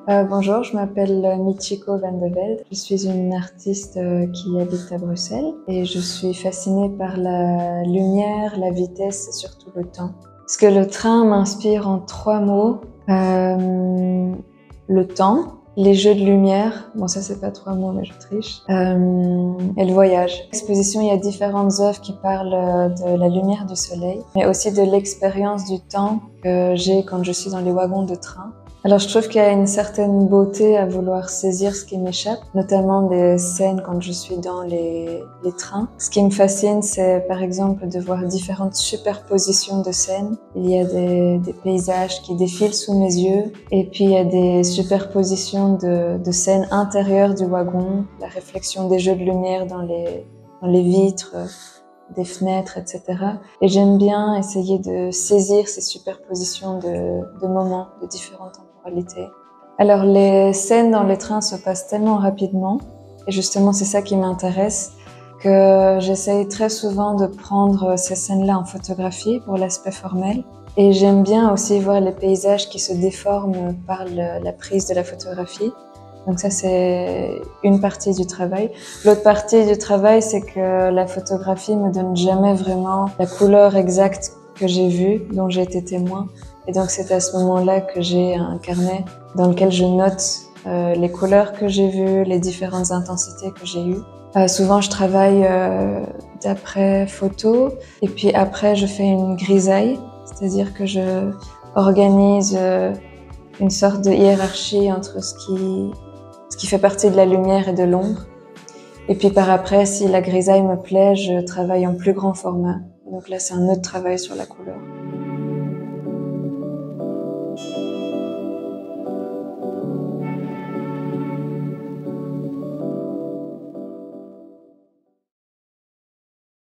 Bonjour, je m'appelle Michiko van de Velde. Je suis une artiste qui habite à Bruxelles et je suis fascinée par la lumière, la vitesse et surtout le temps. Parce que le train m'inspire en 3 mots. Le temps, les jeux de lumière, bon ça c'est pas 3 mots mais je triche, et le voyage. L'exposition, il y a différentes œuvres qui parlent de la lumière du soleil, mais aussi de l'expérience du temps que j'ai quand je suis dans les wagons de train. Alors je trouve qu'il y a une certaine beauté à vouloir saisir ce qui m'échappe, notamment des scènes quand je suis dans les trains. Ce qui me fascine, c'est par exemple de voir différentes superpositions de scènes. Il y a des paysages qui défilent sous mes yeux, et puis il y a des superpositions de scènes intérieures du wagon, la réflexion des jeux de lumière dans les vitres, des fenêtres, etc. Et j'aime bien essayer de saisir ces superpositions de moments, de différentes temporalités. Alors les scènes dans les trains se passent tellement rapidement, et justement c'est ça qui m'intéresse, que j'essaye très souvent de prendre ces scènes-là en photographie pour l'aspect formel. Et j'aime bien aussi voir les paysages qui se déforment par la prise de la photographie. Donc ça, c'est une partie du travail. L'autre partie du travail, c'est que la photographie me donne jamais vraiment la couleur exacte que j'ai vue, dont j'ai été témoin. Et donc c'est à ce moment-là que j'ai un carnet dans lequel je note les couleurs que j'ai vues, les différentes intensités que j'ai eues. Souvent, je travaille d'après photo, et puis après, je fais une grisaille, c'est-à-dire que je organise une sorte de hiérarchie entre ce qui fait partie de la lumière et de l'ombre. Et puis par après, si la grisaille me plaît, je travaille en plus grand format. Donc là, c'est un autre travail sur la couleur.